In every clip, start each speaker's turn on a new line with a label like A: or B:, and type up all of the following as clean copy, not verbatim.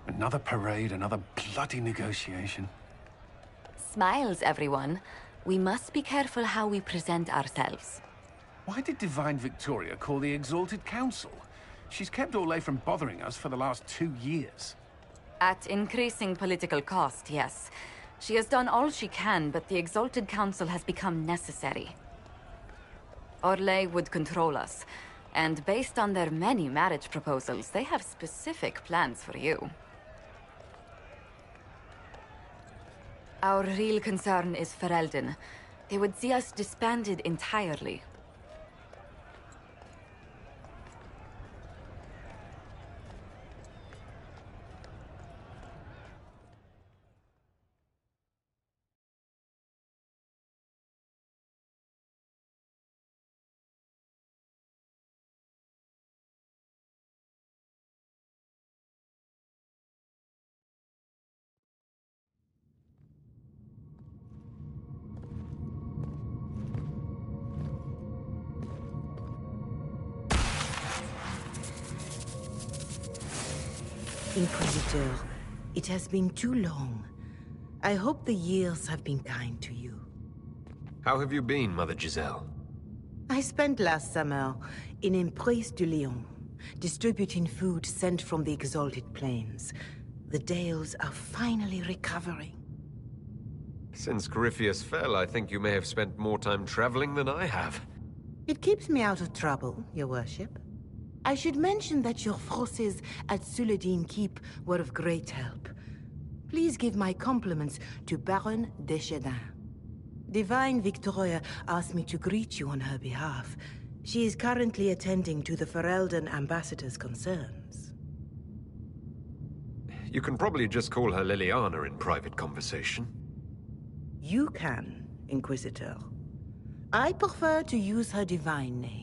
A: Another parade, another bloody negotiation.
B: Smiles, everyone. We must be careful how we present ourselves.
A: Why did Divine Victoria call the Exalted Council? She's kept Orlais from bothering us for the last 2 years.
B: At increasing political cost, yes. She has done all she can, but the Exalted Council has become necessary. Orlais would control us, and based on their many marriage proposals, they have specific plans for you. Our real concern is Ferelden. They would see us disbanded entirely.
C: Inquisitor, it has been too long. I hope the years have been kind to you.
D: How have you been, Mother Giselle?
C: I spent last summer in Emprise de Lyon, distributing food sent from the Exalted Plains. The Dales are finally recovering.
D: Since Corypheus fell, I think you may have spent more time traveling than I have.
C: It keeps me out of trouble, Your Worship. I should mention that your forces at Suladin Keep were of great help. Please give my compliments to Baron Deschedin. Divine Victoria asked me to greet you on her behalf. She is currently attending to the Ferelden ambassador's concerns.
D: You can probably just call her Liliana in private conversation.
C: You can, Inquisitor. I prefer to use her divine name.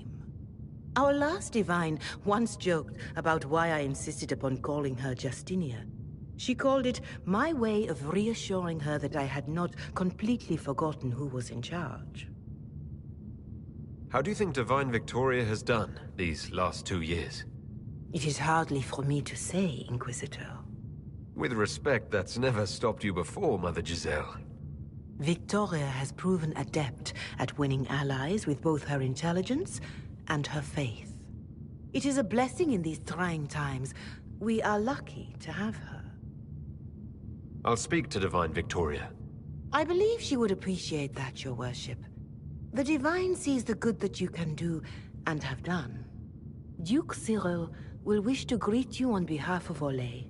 C: Our last divine once joked about why I insisted upon calling her Justinia. She called it my way of reassuring her that I had not completely forgotten who was in charge.
D: How do you think Divine Victoria has done these last 2 years?
C: It is hardly for me to say, Inquisitor.
D: With respect, that's never stopped you before, Mother Giselle.
C: Victoria has proven adept at winning allies with both her intelligence and her faith. It is a blessing in these trying times. We are lucky to have her.
D: I'll speak to Divine Victoria.
C: I believe she would appreciate that, Your Worship. The Divine sees the good that you can do and have done. Duke Cyril will wish to greet you on behalf of Orlais.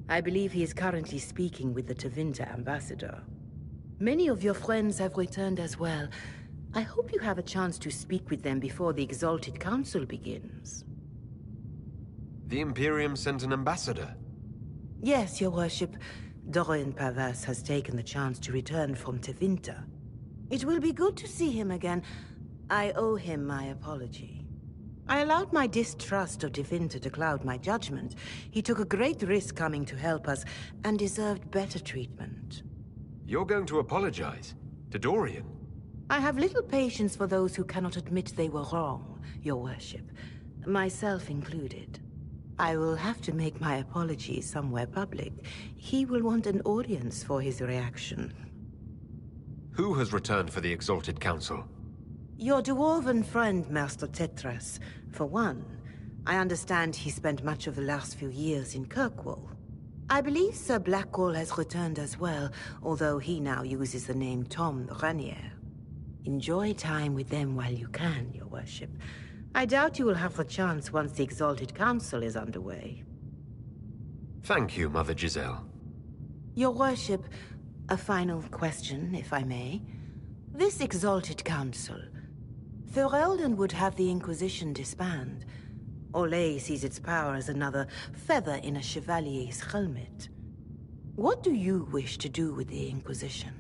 C: I believe he is currently speaking with the Tevinter ambassador. Many of your friends have returned as well. I hope you have a chance to speak with them before the Exalted Council begins.
D: The Imperium sent an ambassador?
C: Yes, Your Worship. Dorian Pavas has taken the chance to return from Tevinter. It will be good to see him again. I owe him my apology. I allowed my distrust of Tevinter to cloud my judgment. He took a great risk coming to help us, and deserved better treatment.
D: You're going to apologize? To Dorian?
C: I have little patience for those who cannot admit they were wrong, Your Worship. Myself included. I will have to make my apologies somewhere public. He will want an audience for his reaction.
D: Who has returned for the Exalted Council?
C: Your dwarven friend, Master Tetras. For one, I understand he spent much of the last few years in Kirkwall. I believe Sir Blackwall has returned as well, although he now uses the name Tom Ranier. Enjoy time with them while you can, Your Worship. I doubt you will have the chance once the Exalted Council is underway.
D: Thank you, Mother Giselle.
C: Your Worship, a final question, if I may. This Exalted Council, Ferelden would have the Inquisition disband. Orlais sees its power as another feather in a chevalier's helmet. What do you wish to do with the Inquisition?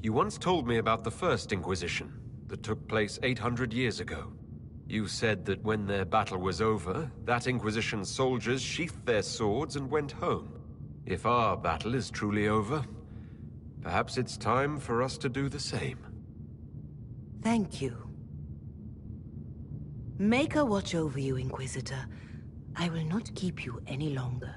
D: You once told me about the First Inquisition that took place 800 years ago. You said that when their battle was over, that Inquisition's soldiers sheathed their swords and went home. If our battle is truly over, perhaps it's time for us to do the same.
C: Thank you. Maker watch over you, Inquisitor. I will not keep you any longer.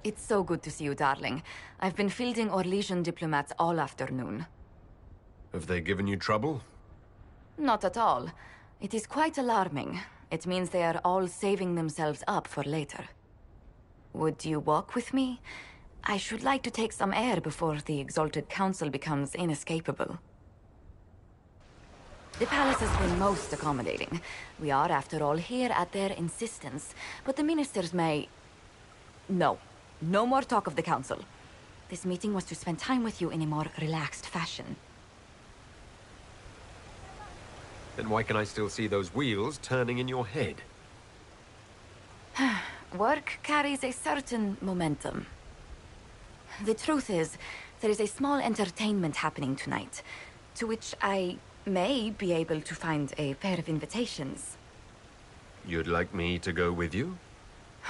B: It's so good to see you, darling. I've been fielding Orlesian diplomats all afternoon.
D: Have they given you trouble?
B: Not at all. It is quite alarming. It means they are all saving themselves up for later. Would you walk with me? I should like to take some air before the Exalted Council becomes inescapable. The palace has been most accommodating. We are, after all, here at their insistence. But the ministers may... No. No more talk of the council. This meeting was to spend time with you in a more relaxed fashion.
D: Then why can I still see those wheels turning in your head?
B: Work carries a certain momentum. The truth is, there is a small entertainment happening tonight, to which I may be able to find a pair of invitations.
D: You'd like me to go with you?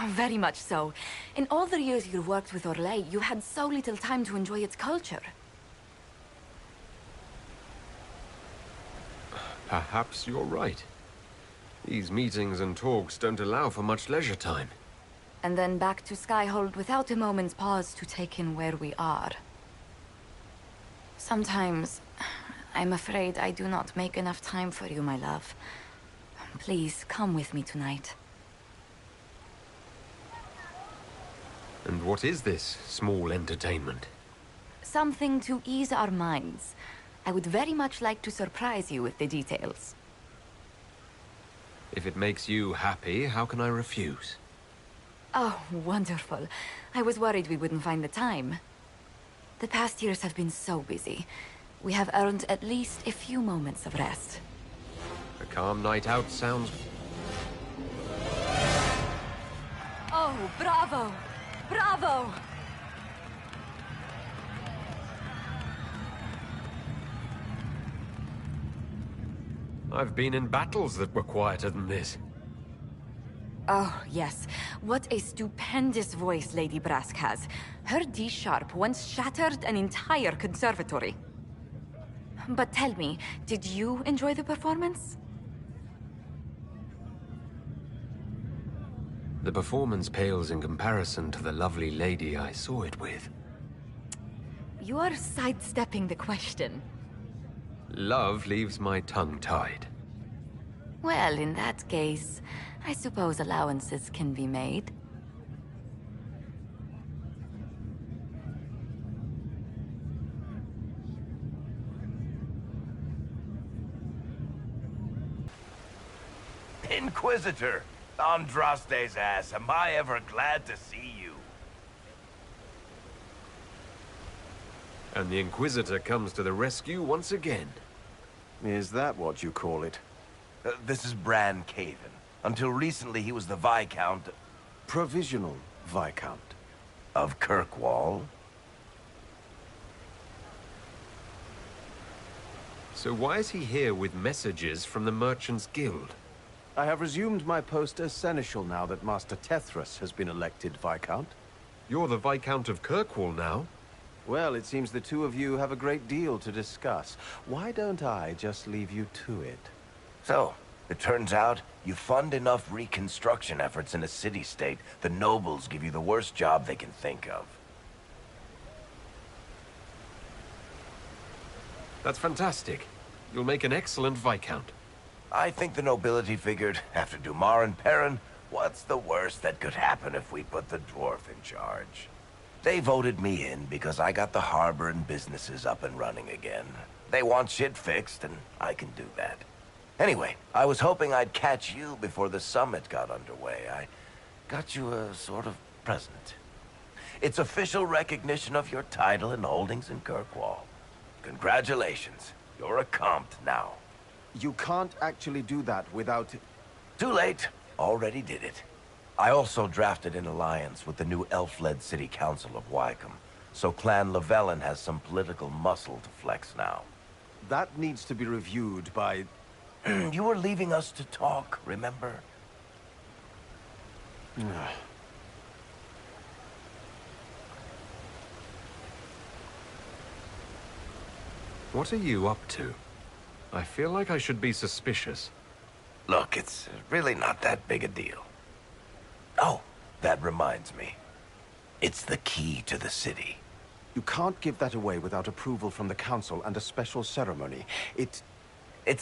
B: Very much so. In all the years you worked with Orlais, you had so little time to enjoy its culture.
D: Perhaps you're right. These meetings and talks don't allow for much leisure time.
B: And then back to Skyhold without a moment's pause to take in where we are. Sometimes, I'm afraid I do not make enough time for you, my love. Please, come with me tonight.
D: And what is this small entertainment?
B: Something to ease our minds. I would very much like to surprise you with the details.
D: If it makes you happy, how can I refuse?
B: Oh, wonderful. I was worried we wouldn't find the time. The past years have been so busy. We have earned at least a few moments of rest.
D: A calm night out sounds...
B: Oh, bravo! Bravo!
D: I've been in battles that were quieter than this.
B: Oh, yes. What a stupendous voice Lady Brask has. Her D-sharp once shattered an entire conservatory. But tell me, did you enjoy the performance?
D: The performance pales in comparison to the lovely lady I saw it with.
B: You are sidestepping the question.
D: Love leaves my tongue tied.
B: Well, in that case, I suppose allowances can be made.
E: Inquisitor! Andraste's ass, am I ever glad to see you.
D: And the Inquisitor comes to the rescue once again.
F: Is that what you call it?
E: This is Bran Caven. Until recently, he was the Viscount
F: Provisional Viscount.
E: of Kirkwall.
D: So why is he here with messages from the Merchants Guild?
F: I have resumed my post as Seneschal now that Master Tethras has been elected Viscount.
D: You're the Viscount of Kirkwall now.
F: Well, it seems the two of you have a great deal to discuss. Why don't I just leave you to it?
E: So, it turns out, you fund enough reconstruction efforts in a city-state, the nobles give you the worst job they can think of.
D: That's fantastic. You'll make an excellent Viscount.
E: I think the nobility figured, after Dumar and Perrin, what's the worst that could happen if we put the dwarf in charge? They voted me in because I got the harbor and businesses up and running again. They want shit fixed, and I can do that. Anyway, I was hoping I'd catch you before the summit got underway. I got you a sort of present. It's official recognition of your title and holdings in Kirkwall. Congratulations. You're a compt now.
F: You can't actually do that without...
E: Too late. Already did it. I also drafted an alliance with the new elf-led city council of Wycombe, so Clan Lavellan has some political muscle to flex now.
F: That needs to be reviewed by...
E: You were leaving us to talk, remember?
D: What are you up to? I feel like I should be suspicious.
E: Look, it's really not that big a deal. Oh, that reminds me. It's the key to the city.
F: You can't give that away without approval from the Council and a special ceremony.
E: It's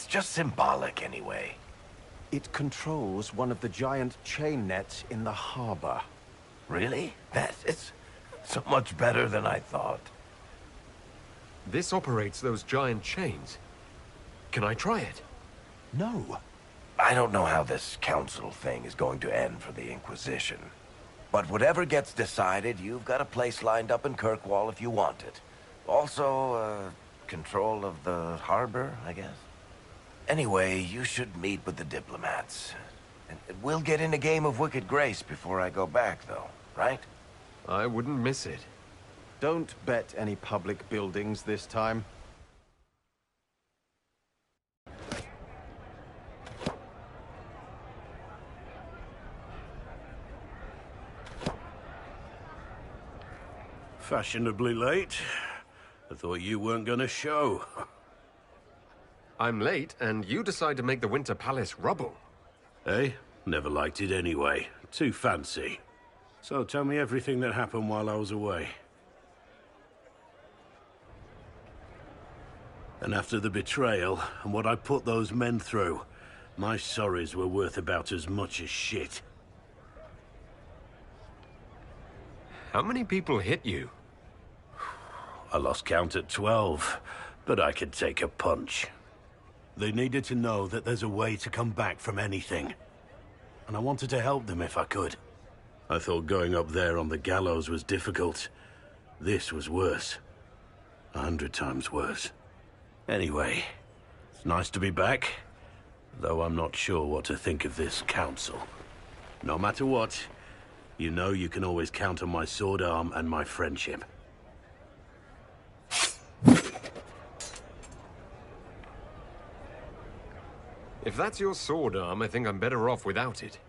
E: just symbolic anyway.
F: It controls one of the giant chain nets in the harbor.
E: Really? That is so much better than I thought.
D: This operates those giant chains. Can I try it?
F: No.
E: I don't know how this council thing is going to end for the Inquisition. But whatever gets decided, you've got a place lined up in Kirkwall if you want it. Also, control of the harbor, I guess. Anyway, you should meet with the diplomats. And we'll get in a game of Wicked Grace before I go back, though, right?
D: I wouldn't miss it.
F: Don't bet any public buildings this time.
A: Fashionably late. I thought you weren't gonna show.
D: I'm late, and you decide to make the Winter Palace rubble.
A: Hey, never liked it anyway. Too fancy. So tell me everything that happened while I was away. And after the betrayal, and what I put those men through, my sorries were worth about as much as shit.
D: How many people hit you?
A: I lost count at 12, but I could take a punch. They needed to know that there's a way to come back from anything. And I wanted to help them if I could. I thought going up there on the gallows was difficult. This was worse. 100 times worse. Anyway, it's nice to be back, though I'm not sure what to think of this council. No matter what, you know you can always count on my sword arm and my friendship.
D: If that's your sword arm, I think I'm better off without it.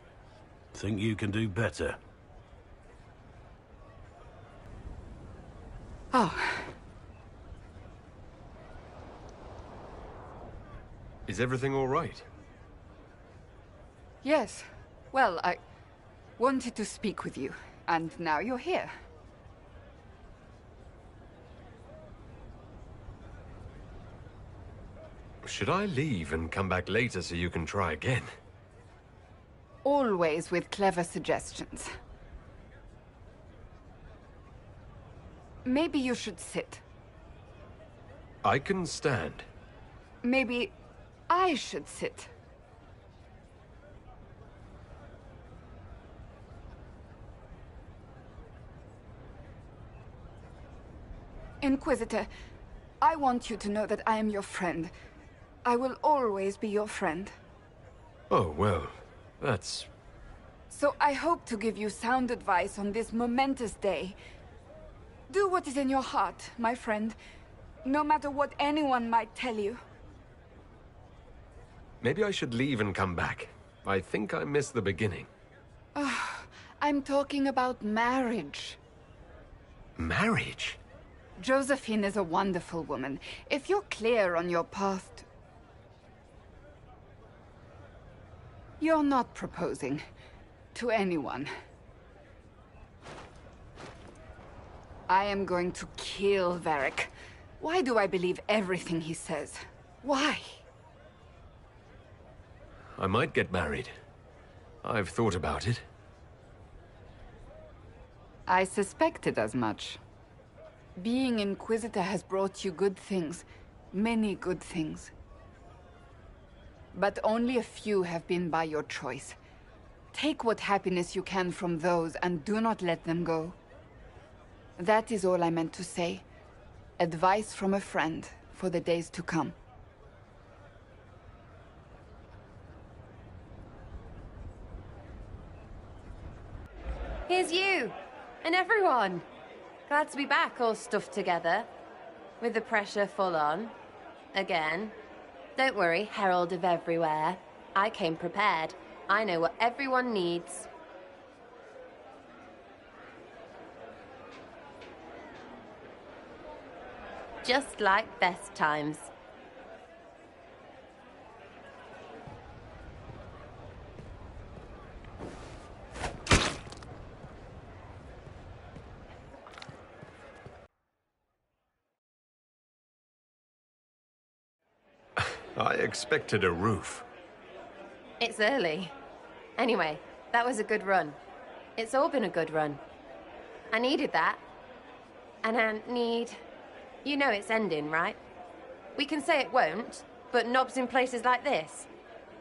A: Think you can do better?
G: Oh.
D: Is everything all right?
G: Yes. Well, I wanted to speak with you, and now you're here.
D: Should I leave and come back later so you can try again?
G: Always with clever suggestions. Maybe you should sit.
D: I can stand.
G: Maybe I should sit. Inquisitor, I want you to know that I am your friend. I will always be your friend.
D: Oh, well, that's...
G: So I hope to give you sound advice on this momentous day. Do what is in your heart, my friend, no matter what anyone might tell you.
D: Maybe I should leave and come back. I think I missed the beginning.
G: I'm talking about marriage.
D: Marriage?
G: Josephine is a wonderful woman. If you're clear on your path to... You're not proposing to anyone. I am going to kill Varric. Why do I believe everything he says? Why?
D: I might get married. I've thought about it.
G: I suspected as much. Being Inquisitor has brought you good things. Many good things. But only a few have been by your choice. Take what happiness you can from those and do not let them go. That is all I meant to say. Advice from a friend for the days to come.
H: Here's you! And everyone! Glad to be back, all stuffed together. With the pressure full on. Again. Don't worry, Herald of Everywhere. I came prepared. I know what everyone needs. Just like best times.
D: I expected a roof.
H: It's early. Anyway, that was a good run. It's all been a good run. I needed that. And I need... You know it's ending, right? We can say it won't, but knobs in places like this,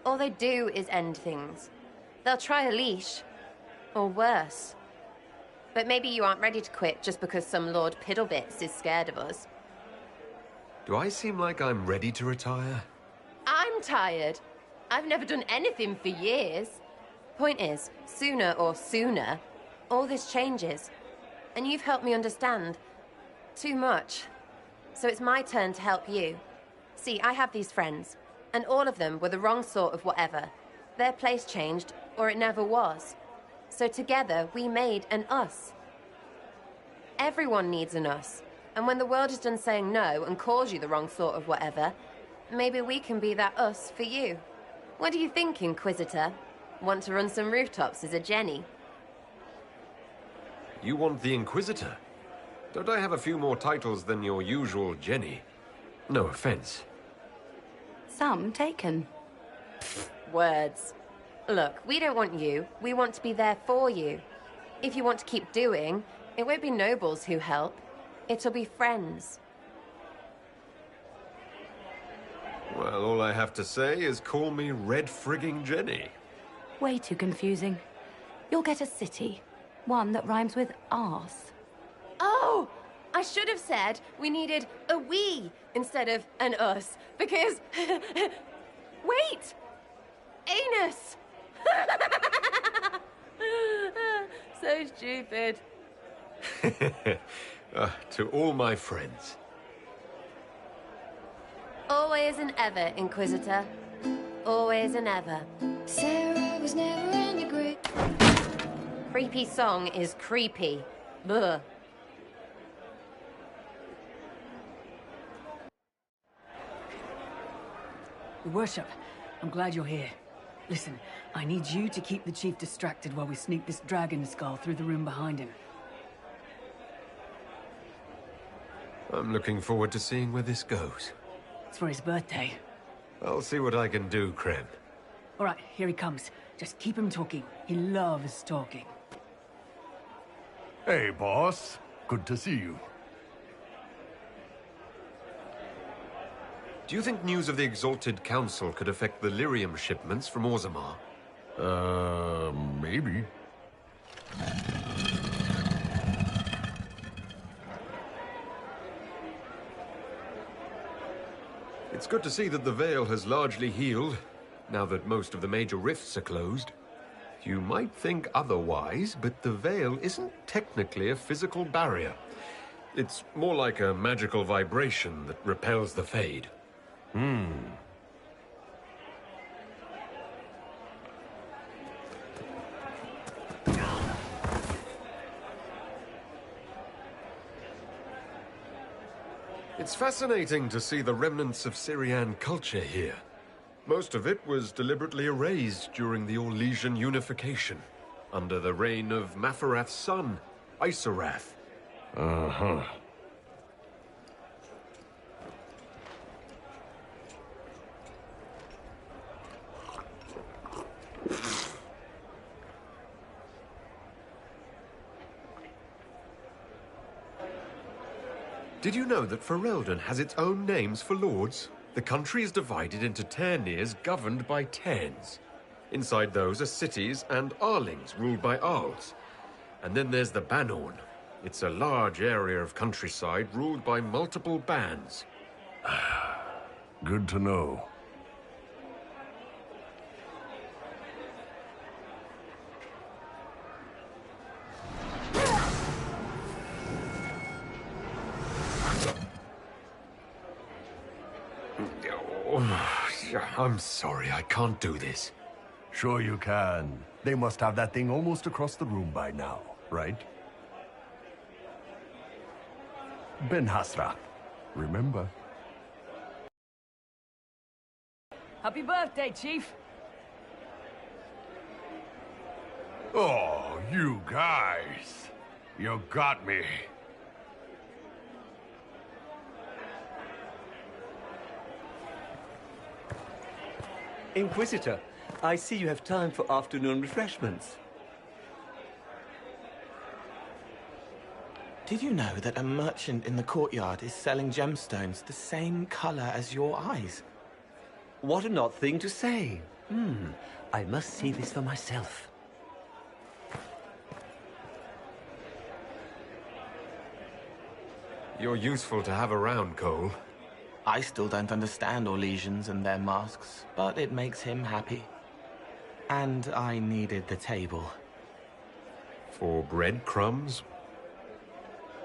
H: all they do is end things. They'll try a leash. Or worse. But maybe you aren't ready to quit just because some Lord Piddlebits is scared of us.
D: Do I seem like I'm ready to retire?
H: I'm tired. I've never done anything for years. Point is, sooner or sooner, all this changes. And you've helped me understand. Too much. So it's my turn to help you. See, I have these friends, and all of them were the wrong sort of whatever. Their place changed, or it never was. So together, we made an us. Everyone needs an us. And when the world is done saying no and calls you the wrong sort of whatever, maybe we can be that us for you. What do you think, Inquisitor? Want to run some rooftops as a Jenny?
D: You want the Inquisitor? Don't I have a few more titles than your usual Jenny? No offense.
C: Some taken.
H: Words. Look, we don't want you. We want to be there for you. If you want to keep doing, it won't be nobles who help. It'll be friends.
D: Well, all I have to say is call me Red Frigging Jenny.
C: Way too confusing. You'll get a city. One that rhymes with arse.
H: Oh! I should have said we needed a we instead of an us, because... Wait! Anus! So stupid.
D: To all my friends.
H: Always and ever, Inquisitor. Always and ever.
I: Sarah was never in the group.
H: Creepy song is creepy. Ugh.
J: Your Worship, I'm glad you're here. Listen, I need you to keep the Chief distracted while we sneak this dragon skull through the room behind him.
D: I'm looking forward to seeing where this goes.
J: It's for his birthday.
D: I'll see what I can do, Krem.
J: All right, here he comes. Just keep him talking. He loves talking.
K: Hey, boss. Good to see you.
D: Do you think news of the Exalted Council could affect the lyrium shipments from Orzammar?
K: Maybe.
D: It's good to see that the Veil has largely healed, now that most of the major rifts are closed. You might think otherwise, but the Veil isn't technically a physical barrier. It's more like a magical vibration that repels the Fade. It's fascinating to see the remnants of Syrian culture here. Most of it was deliberately erased during the Orlesian unification, under the reign of Mafarath's son, Isarath.
K: Uh-huh.
D: Did you know that Ferelden has its own names for lords? The country is divided into Ternirs governed by Terns. Inside those are cities and Arlings ruled by Arls. And then there's the Banorn. It's a large area of countryside ruled by multiple bands.
K: Good to know.
D: I'm sorry, I can't do this.
K: Sure you can. They must have that thing almost across the room by now, right? Ben Hasra, remember?
J: Happy birthday, Chief!
K: Oh, you guys. You got me.
L: Inquisitor, I see you have time for afternoon refreshments.
M: Did you know that a merchant in the courtyard is selling gemstones the same color as your eyes?
L: What an odd thing to say. I must see this for myself.
D: You're useful to have around, Cole.
M: I still don't understand Orlesians and their masks, but it makes him happy. And I needed the table.
D: For breadcrumbs?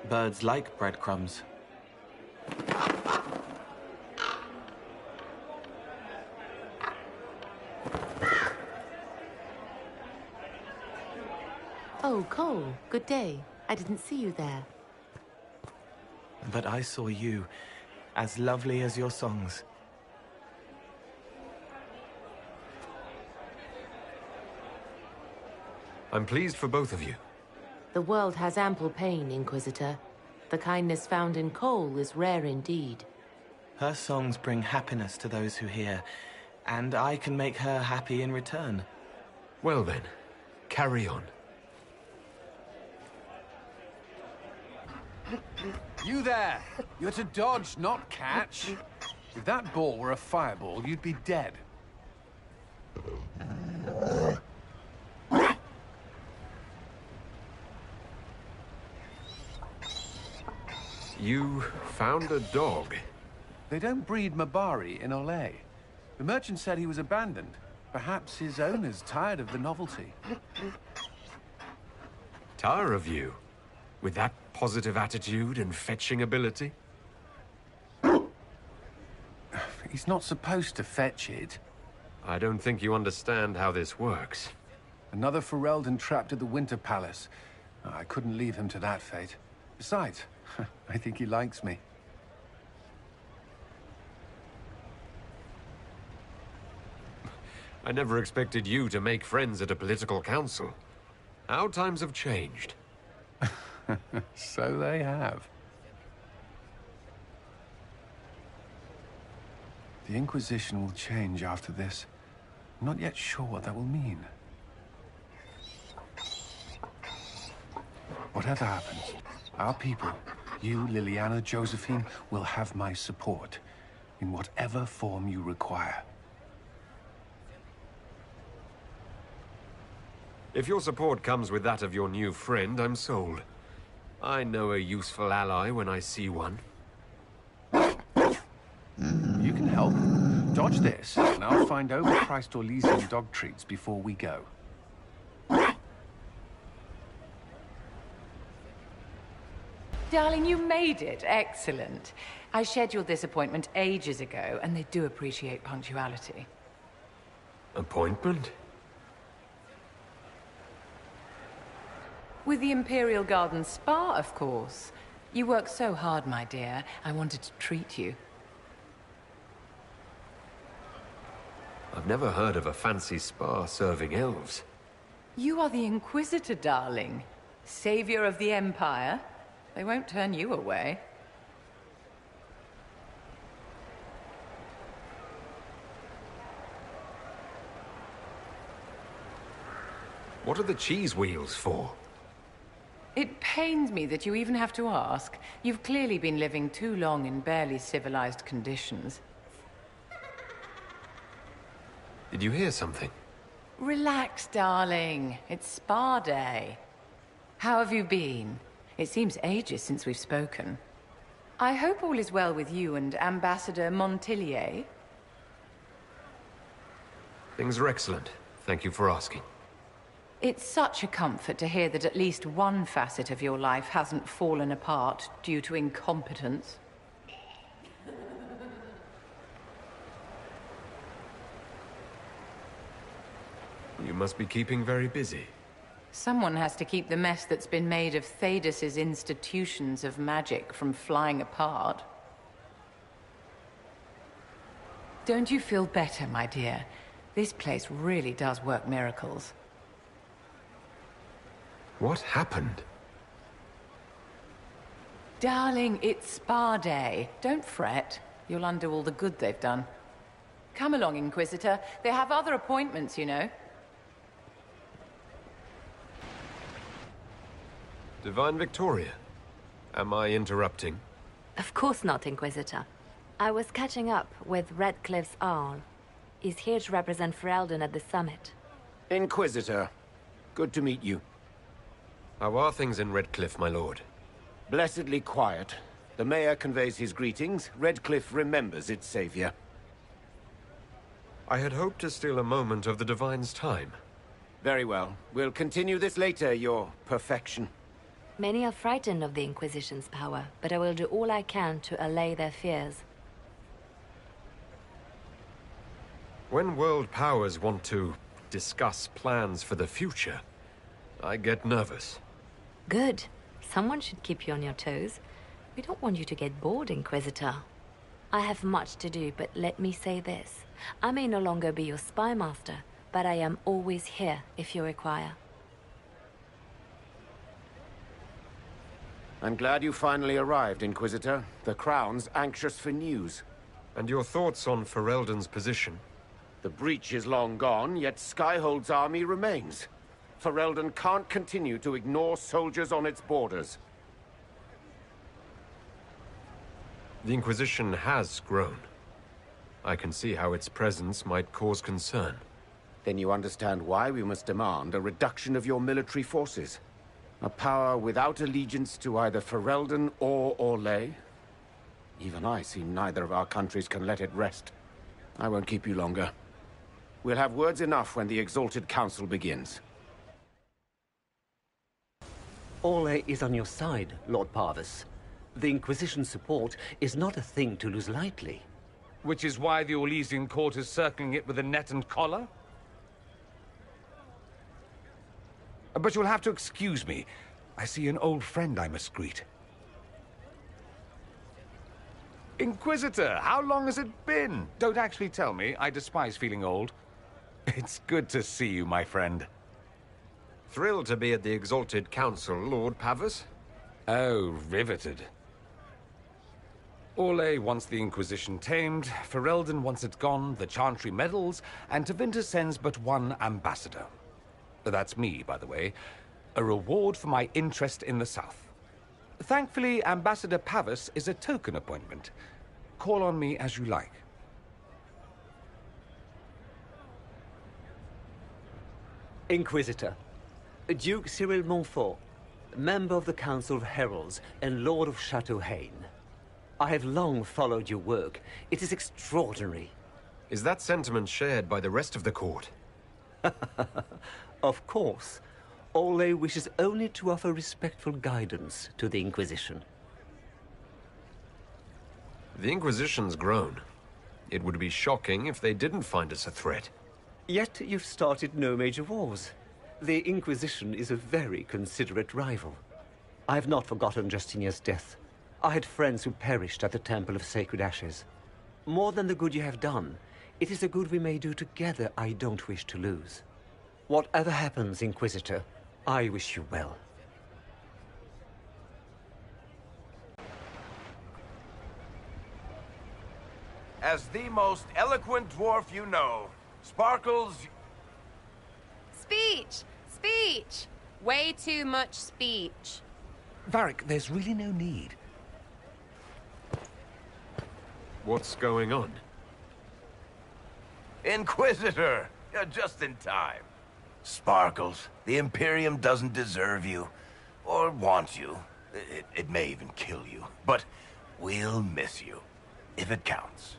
M: Birds like breadcrumbs.
C: Oh, Cole, good day. I didn't see you there.
M: But I saw you, as lovely as your songs.
D: I'm pleased for both of you.
C: The world has ample pain, Inquisitor. The kindness found in Cole is rare indeed.
M: Her songs bring happiness to those who hear, and I can make her happy in return.
D: Well then, carry on.
N: You there! You're to dodge, not catch. If that ball were a fireball, you'd be dead.
D: You found a dog.
N: They don't breed Mabari in Olay. The merchant said he was abandoned. Perhaps his owner's tired of the novelty.
D: Tire of you? With that positive attitude and fetching ability?
N: He's not supposed to fetch it.
D: I don't think you understand how this works.
N: Another Ferelden trapped at the Winter Palace. I couldn't leave him to that fate. Besides, I think he likes me.
D: I never expected you to make friends at a political council. How times have changed.
N: So they have. The Inquisition will change after this. I'm not yet sure what that will mean. Whatever happens, our people, you, Liliana, Josephine, will have my support in whatever form you require.
D: If your support comes with that of your new friend, I'm sold. I know a useful ally when I see one.
N: You can help. Dodge this, and I'll find overpriced Orlesian dog treats before we go.
O: Darling, you made it. Excellent. I scheduled this appointment ages ago, and they do appreciate punctuality.
D: Appointment?
O: With the Imperial Garden Spa, of course. You work so hard, my dear. I wanted to treat you.
D: I've never heard of a fancy spa serving elves.
O: You are the Inquisitor, darling. Savior of the Empire. They won't turn you away.
D: What are the cheese wheels for?
O: It pains me that you even have to ask. You've clearly been living too long in barely civilized conditions.
D: Did you hear something?
O: Relax, darling. It's spa day. How have you been? It seems ages since we've spoken. I hope all is well with you and Ambassador Montillier.
D: Things are excellent. Thank you for asking.
O: It's such a comfort to hear that at least one facet of your life hasn't fallen apart due to incompetence.
D: You must be keeping very busy.
O: Someone has to keep the mess that's been made of Thaddeus' institutions of magic from flying apart. Don't you feel better, my dear? This place really does work miracles.
D: What happened?
O: Darling, it's spa day. Don't fret. You'll undo all the good they've done. Come along, Inquisitor. They have other appointments, you know.
D: Divine Victoria, am I interrupting?
P: Of course not, Inquisitor. I was catching up with Redcliffe's Arl. He's here to represent Ferelden at the summit.
Q: Inquisitor, good to meet you.
D: How are things in Redcliffe, my lord?
Q: Blessedly quiet. The mayor conveys his greetings. Redcliffe remembers its savior.
D: I had hoped to steal a moment of the Divine's time.
Q: Very well. We'll continue this later, your perfection.
P: Many are frightened of the Inquisition's power, but I will do all I can to allay their fears.
D: When world powers want to discuss plans for the future, I get nervous.
P: Good. Someone should keep you on your toes. We don't want you to get bored, Inquisitor. I have much to do, but let me say this. I may no longer be your spy master, but I am always here if you require.
Q: I'm glad you finally arrived, Inquisitor. The Crown's anxious for news.
D: And your thoughts on Ferelden's position?
Q: The breach is long gone, yet Skyhold's army remains. Ferelden can't continue to ignore soldiers on its borders.
D: The Inquisition has grown. I can see how its presence might cause concern.
Q: Then you understand why we must demand a reduction of your military forces. A power without allegiance to either Ferelden or Orlais? Even I see neither of our countries can let it rest. I won't keep you longer. We'll have words enough when the Exalted Council begins.
L: Orlais is on your side, Lord Parvis. The Inquisition's support is not a thing to lose lightly.
R: Which is why the Orlesian court is circling it with a net and collar? But you'll have to excuse me. I see an old friend I must greet. Inquisitor, how long has it been? Don't actually tell me. I despise feeling old. It's good to see you, my friend.
D: Thrilled to be at the Exalted Council, Lord Parvis.
R: Oh, riveted. Orlais wants the Inquisition tamed, Ferelden wants it gone, the Chantry meddles, and Tevinter sends but one ambassador. That's me, by the way. A reward for my interest in the South. Thankfully, Ambassador Parvis is a token appointment. Call on me as you like.
L: Inquisitor, Duke Cyril Montfort, member of the Council of Heralds and Lord of Chateau Haine. I have long followed your work. It is extraordinary.
D: Is that sentiment shared by the rest of the court?
L: Of course. Orlais wishes only to offer respectful guidance to the Inquisition.
D: The Inquisition's grown. It would be shocking if they didn't find us a threat.
L: Yet you've started no major wars. The Inquisition is a very considerate rival. I have not forgotten Justinian's death. I had friends who perished at the Temple of Sacred Ashes. More than the good you have done, it is the good we may do together I don't wish to lose. Whatever happens, Inquisitor, I wish you well.
E: As the most eloquent dwarf you know, Sparkles...
H: Speech! Speech! Way too much speech.
R: Varric, there's really no need.
D: What's going on?
E: Inquisitor! You're just in time. Sparkles, the Imperium doesn't deserve you. Or want you. It may even kill you. But we'll miss you. If it counts.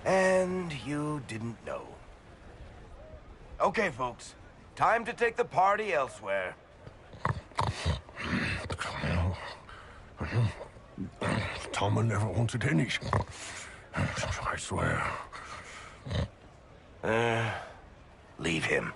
E: And you didn't know. Okay, folks. Time to take the party elsewhere.
K: Tama never wanted any. I swear.
E: Leave him.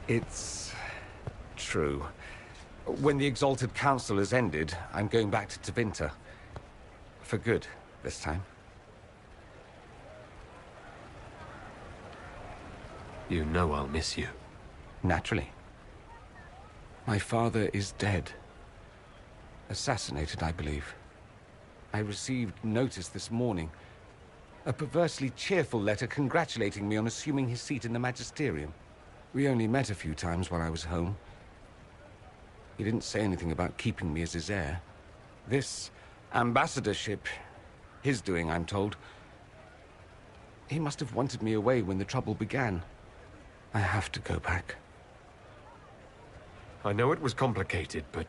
R: It's true. When the Exalted Council has ended, I'm going back to Tevinter. For good, this time.
D: You know I'll miss you.
R: Naturally. My father is dead. Assassinated, I believe. I received notice this morning. A perversely cheerful letter congratulating me on assuming his seat in the Magisterium. We only met a few times while I was home. He didn't say anything about keeping me as his heir. This ambassadorship, his doing, I'm told. He must have wanted me away when the trouble began. I have to go back.
D: I know it was complicated, but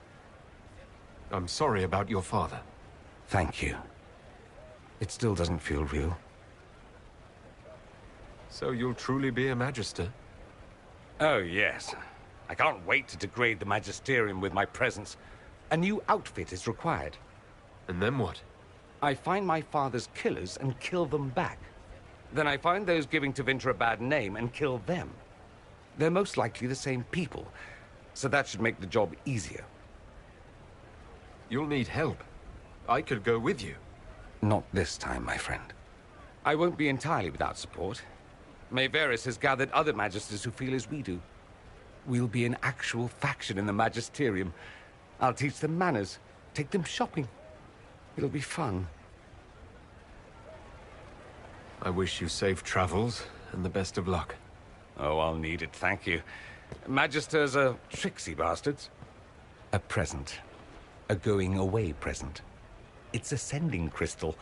D: I'm sorry about your father.
R: Thank you. It still doesn't feel real.
D: So you'll truly be a Magister?
R: Oh, yes. I can't wait to degrade the Magisterium with my presence. A new outfit is required.
D: And then what?
R: I find my father's killers and kill them back. Then I find those giving Tevinter a bad name and kill them. They're most likely the same people, so that should make the job easier.
D: You'll need help. I could go with you.
R: Not this time, my friend. I won't be entirely without support. Mayveris has gathered other Magisters who feel as we do. We'll be an actual faction in the Magisterium. I'll teach them manners, take them shopping. It'll be fun.
D: I wish you safe travels and the best of luck.
R: Oh, I'll need it, thank you. Magisters are tricksy bastards. A present. A going-away present. It's a sending crystal.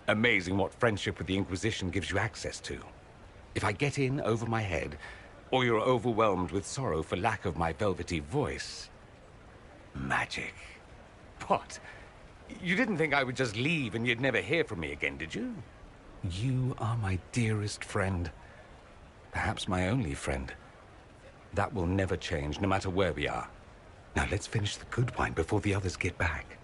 R: Amazing what friendship with the Inquisition gives you access to. If I get in over my head, or you're overwhelmed with sorrow for lack of my velvety voice... magic. What? You didn't think I would just leave and you'd never hear from me again, did you? You are my dearest friend. Perhaps my only friend. That will never change, no matter where we are. Now let's finish the good wine before the others get back.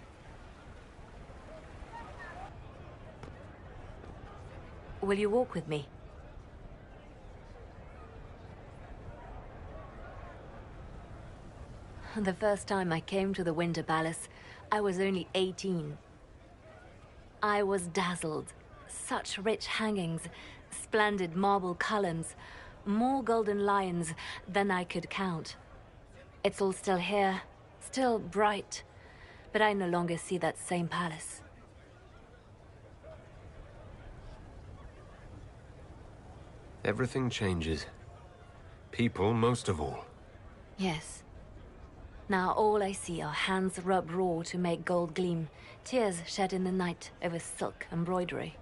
P: Will you walk with me? The first time I came to the Winter Palace, I was only 18. I was dazzled. Such rich hangings, splendid marble columns, more golden lions than I could count. It's all still here, still bright, but I no longer see that same palace.
D: Everything changes. People most of all.
P: Yes. Now all I see are hands rubbed raw to make gold gleam, tears shed in the night over silk embroidery.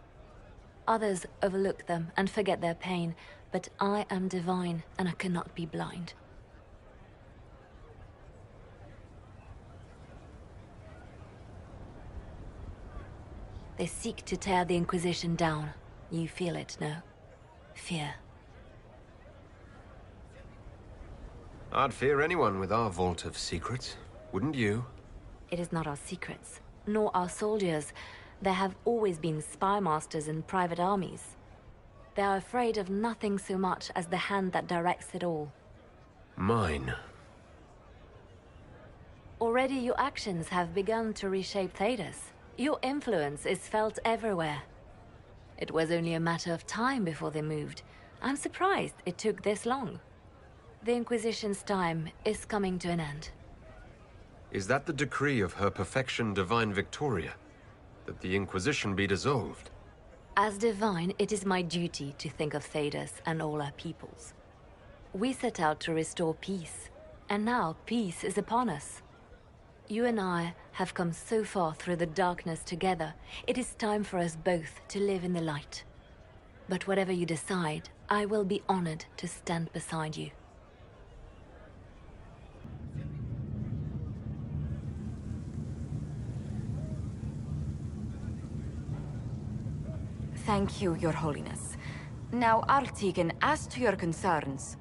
P: Others overlook them and forget their pain, but I am divine and I cannot be blind. They seek to tear the Inquisition down. You feel it, no? Fear.
D: I'd fear anyone with our vault of secrets, wouldn't you?
P: It is not our secrets, nor our soldiers. There have always been spy masters and private armies. They are afraid of nothing so much as the hand that directs it all.
D: Mine.
P: Already your actions have begun to reshape Thedas. Your influence is felt everywhere. It was only a matter of time before they moved. I'm surprised it took this long. The Inquisition's time is coming to an end.
D: Is that the decree of Her Perfection Divine Victoria? That the Inquisition be dissolved?
P: As divine, it is my duty to think of Thedas and all our peoples. We set out to restore peace, and now peace is upon us. You and I have come so far through the darkness together. It is time for us both to live in the light. But whatever you decide, I will be honored to stand beside you.
B: Thank you, Your Holiness. Now, Artigan, as to your concerns...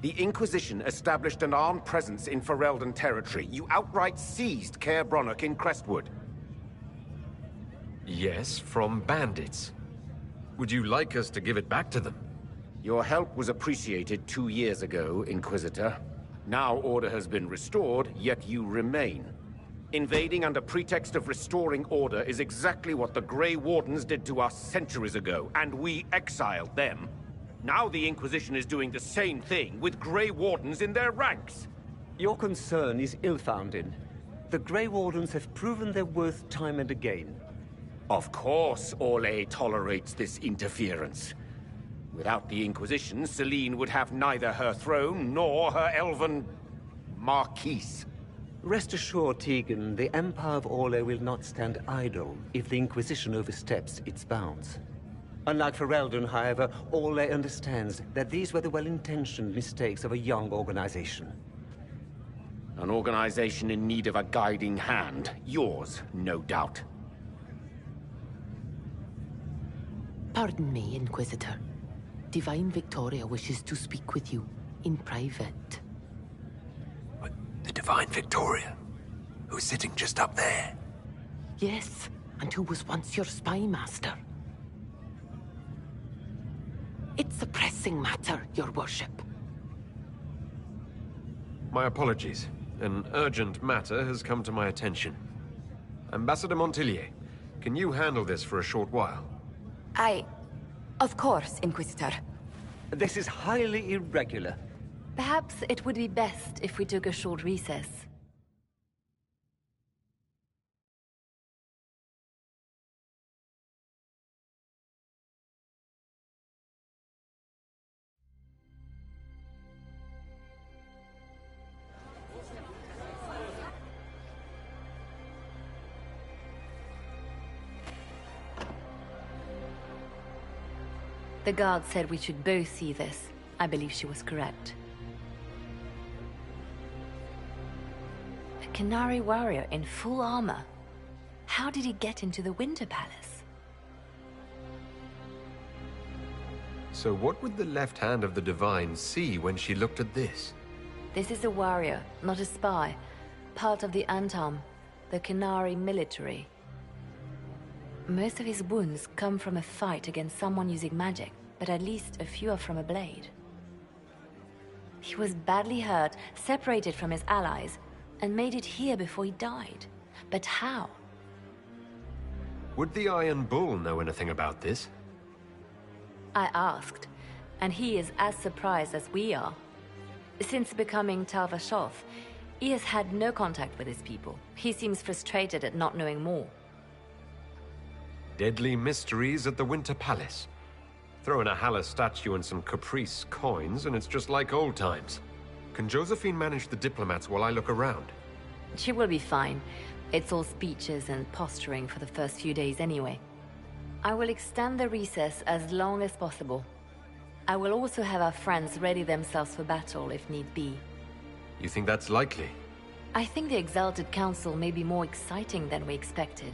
Q: The Inquisition established an armed presence in Ferelden territory. You outright seized Caer Bronach in Crestwood.
D: Yes, from bandits. Would you like us to give it back to them?
Q: Your help was appreciated 2 years ago, Inquisitor. Now order has been restored, yet you remain. Invading under pretext of restoring order is exactly what the Grey Wardens did to us centuries ago, and we exiled them. Now the Inquisition is doing the same thing with Grey Wardens in their ranks.
L: Your concern is ill-founded. The Grey Wardens have proven their worth time and again.
Q: Of course Orlais tolerates this interference. Without the Inquisition, Celine would have neither her throne nor her elven marquise.
L: Rest assured, Tegan, the Empire of Orlais will not stand idle if the Inquisition oversteps its bounds. Unlike Ferelden, however, Orlais understands that these were the well-intentioned mistakes of a young organization.
Q: An organization in need of a guiding hand. Yours, no doubt.
C: Pardon me, Inquisitor. Divine Victoria wishes to speak with you in private.
S: The Divine Victoria, who's sitting just up there.
C: Yes, and who was once your spy master. It's a pressing matter, your worship.
D: My apologies. An urgent matter has come to my attention. Ambassador Montillier, can you handle this for a short while?
B: Of course, Inquisitor.
L: This is highly irregular.
P: Perhaps it would be best if we took a short recess. The guard said we should both see this. I believe she was correct. A Qunari warrior in full armor. How did he get into the Winter Palace?
D: So what would the left hand of the Divine see when she looked at this?
P: This is a warrior, not a spy. Part of the Antam, the Qunari military. Most of his wounds come from a fight against someone using magic, but at least a few are from a blade. He was badly hurt, separated from his allies, and made it here before he died. But how?
D: Would the Iron Bull know anything about this?
P: I asked, and he is as surprised as we are. Since becoming Tal Vashoth, he has had no contact with his people. He seems frustrated at not knowing more.
D: Deadly mysteries at the Winter Palace. Throw in a Haller statue and some Caprice coins, and it's just like old times. Can Josephine manage the diplomats while I look around?
P: She will be fine. It's all speeches and posturing for the first few days anyway. I will extend the recess as long as possible. I will also have our friends ready themselves for battle if need be.
D: You think that's likely?
P: I think the Exalted Council may be more exciting than we expected.